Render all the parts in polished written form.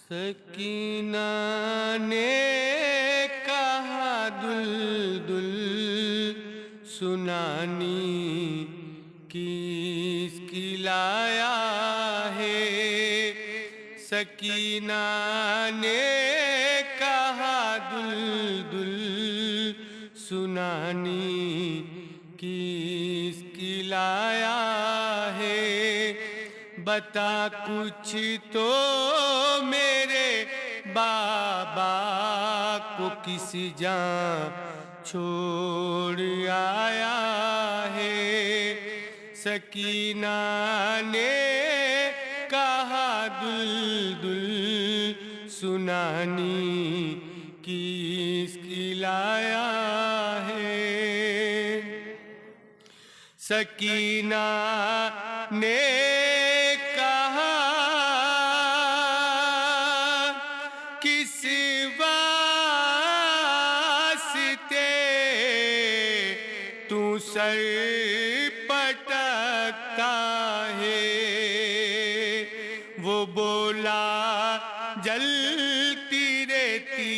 سکینہ نے کہا دل سنانی کس کی لایا ہے۔ سکینہ نے کہا دل سنانی کس کی لایا ہے۔ بتا کچھ تو میرے بابا کو کس جان چھوڑ آیا ہے۔ سکینہ نے کہا دل سنانی کس کی لایا ہے۔ سکینہ نے کہا کس واسطے تو سر پٹکتا ہے۔ وہ بولا جلتی ریتی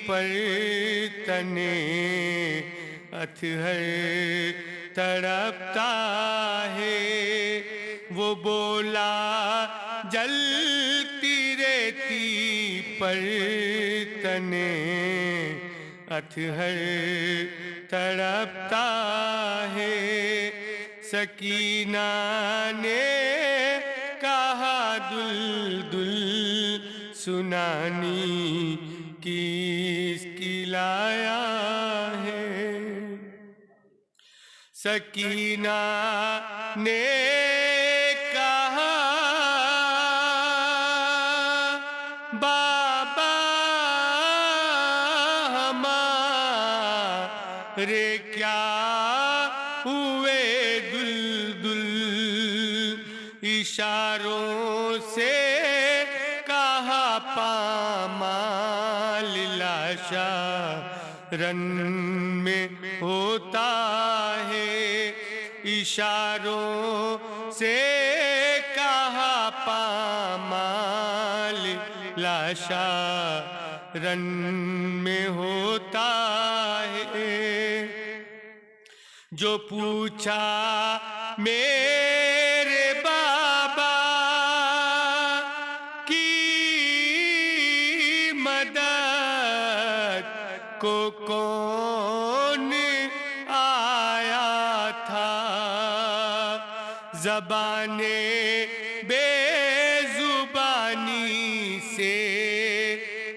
پر تنے اتھر تڑپتا ہے۔ وہ بولا جلتی ریتی پر تنے اتھر تڑپتا ہے۔ سکینہ نے کہا دل سنانی کس کی لایا ہے۔ سکینہ نے کہا بابا ہمارے کیا ہوئے دل اشاروں سے کہا پامال لاشا رن میں ہوتا ہے۔ اشاروں سے کہا پامال لاشا رن میں ہوتا ہے۔ جو پوچھا میرے بابا کی مدد کو کون آیا تھا، زبان بے زبانی سے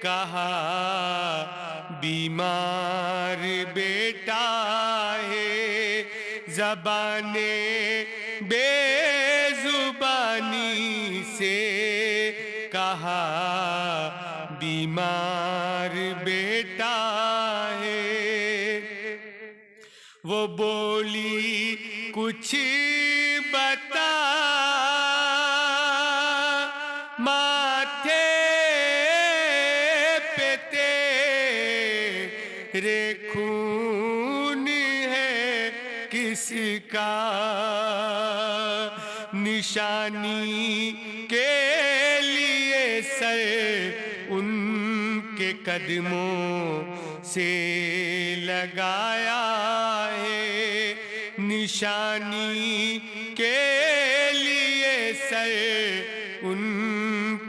کہا بیمار بیٹا ہے۔ زبان بے زبانی سے کہا بیمار بیٹا ہے۔ وہ بولی کچھ بتا ماتھے پہ تیرے خون ہے کس کا، نشانی کے لیے سر ان کے قدموں سے لگایا ہے۔ نشانی کے لیے سر ان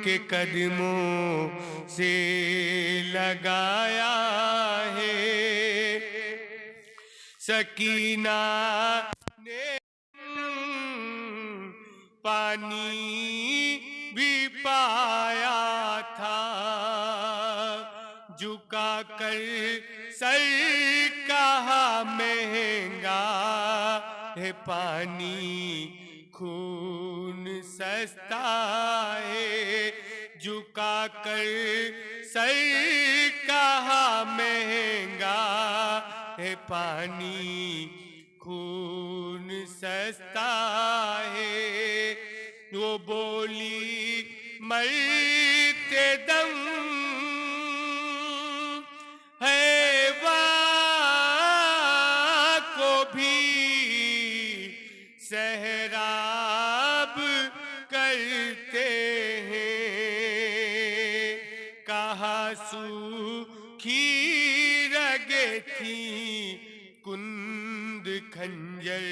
کے قدموں سے لگایا ہے۔ سکینہ نے پانی بھی پایا تھا، جھکا کر سر کہا مہنگا ہے پانی خون سستا ہے۔ جھکا کر سر کہا مہنگا ہے پانی خون سستا ہے۔ وہ بولی مرتے دم حیوان کو بھی سہراب کرتے ہیں۔ سوکھی رگیں تھیں کند کھنجر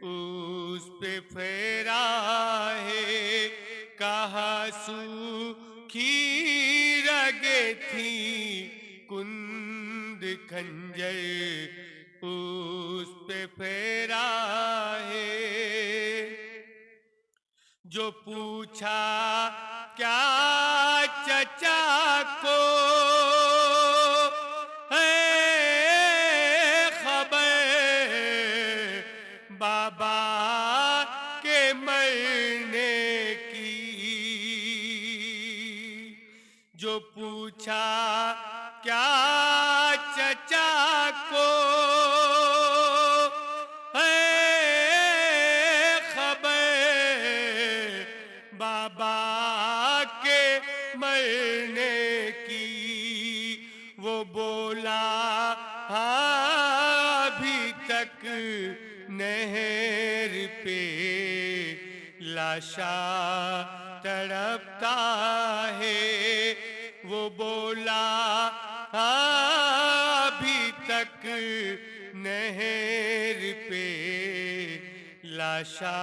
اس پہ پھیرا ہے، کہاں سوکھی رگیں تھیں کند کھنجر اس پہ پھیرا ہے۔ جو پوچھا کیا چچا کو ہے خبر بابا کے مرنے کی، جو پوچھا کیا چچا کو بابا کے مرنے کی، وہ بولا ہاں ابھی تک نہر پہ لاشا تڑپتا ہے، وہ بولا ہاں ابھی تک نہر پہ لاشا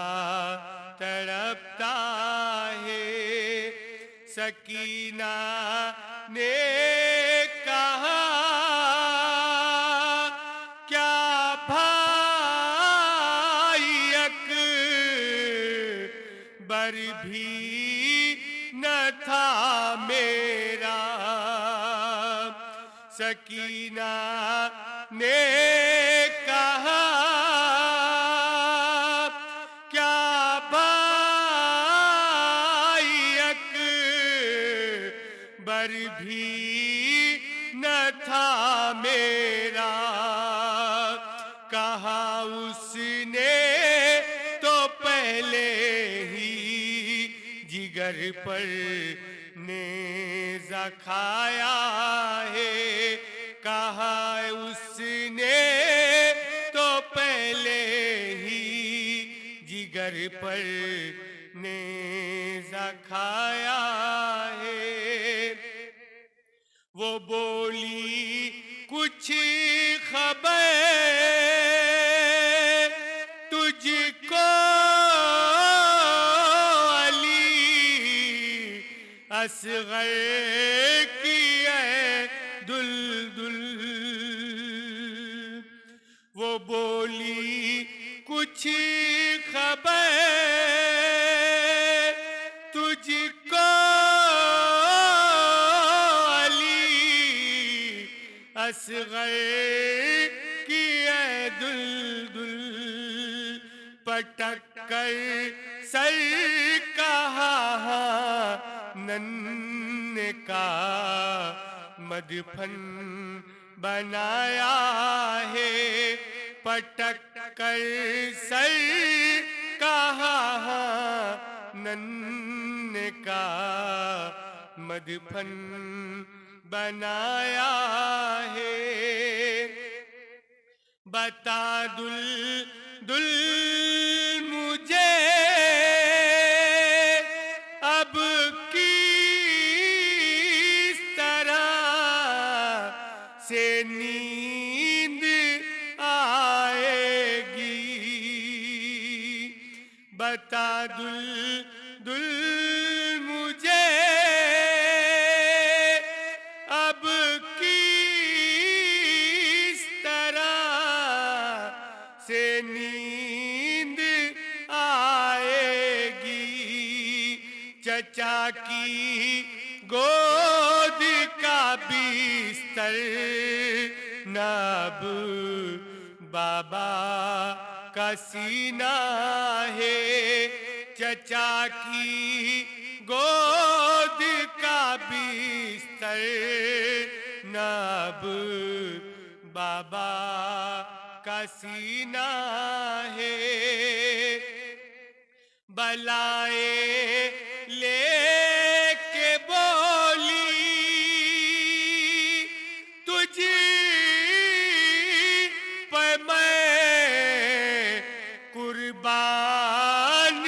تڑپتا ہے۔ سکینہ نے کہا کیا بھائی اکبر بھی نہ تھا میرا، سکینہ نے کہا بھی نہ تھا میرا، کہا اس نے تو پہلے ہی جگر پر نیزہ کھایا ہے، کہا اس نے تو پہلے ہی جگر پر نیزہ کھایا ہے۔ وہ بولی کچھ خبر تجھ کو علی اصغر کی ہے دلدل، وہ بولی کچھ خبر تجھ کو اصغر کی ہے دلدل، پٹک کر سر کہا نن کا مدفن بنایا ہے، پٹک کر سر کہا نن کا مدفن بنایا ہے۔ بتا دل مجھے اب کس طرح سے نیند آئے گی، بتا دل مجھے اب کس طرح سے نیند آئے گی، چچا کی گود کا بستر ناب بابا کا سینہ ہے، چچا کی گود کا بستر ناب بابا کا سینہ ہے، بلائے لے کے بولی تجھ پہ میں قربان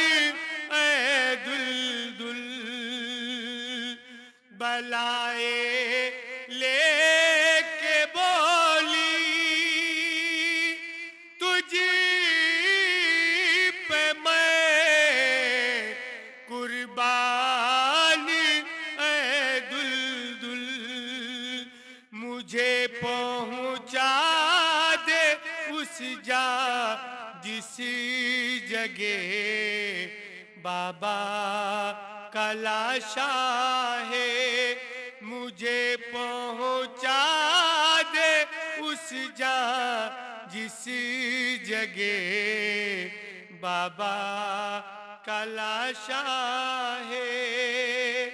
اے دلدل، بلائے اس جا جس جگہ بابا کا لاشا ہے، مجھے پہنچا دے اس جا جس جگہ بابا کا لاشا ہے۔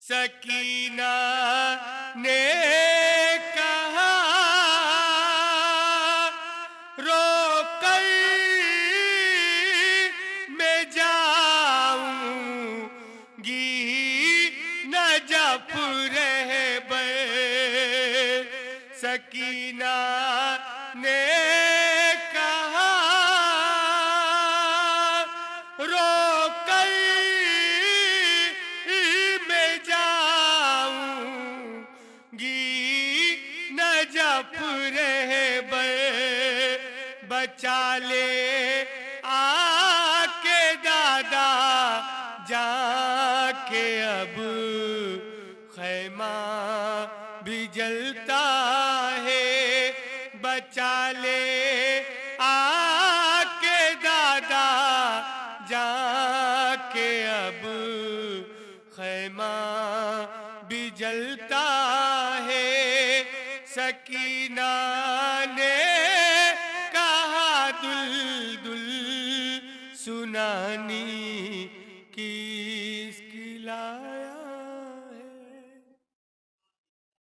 سکینہ نے کہا رو کر میں جاؤں گی نجف رہبر۔ سکینہ نے کہا رو کر میں جاؤں گی نجف رہبر۔ بچا لے آ کے دادا جا کے اب خیمہ بھی جلتا ہے۔ بچا لے آ کے دادا جا کے اب خیمہ بھی جلتا ہے۔ سکینہ نے کہا دل دل سنانی کس کی لائے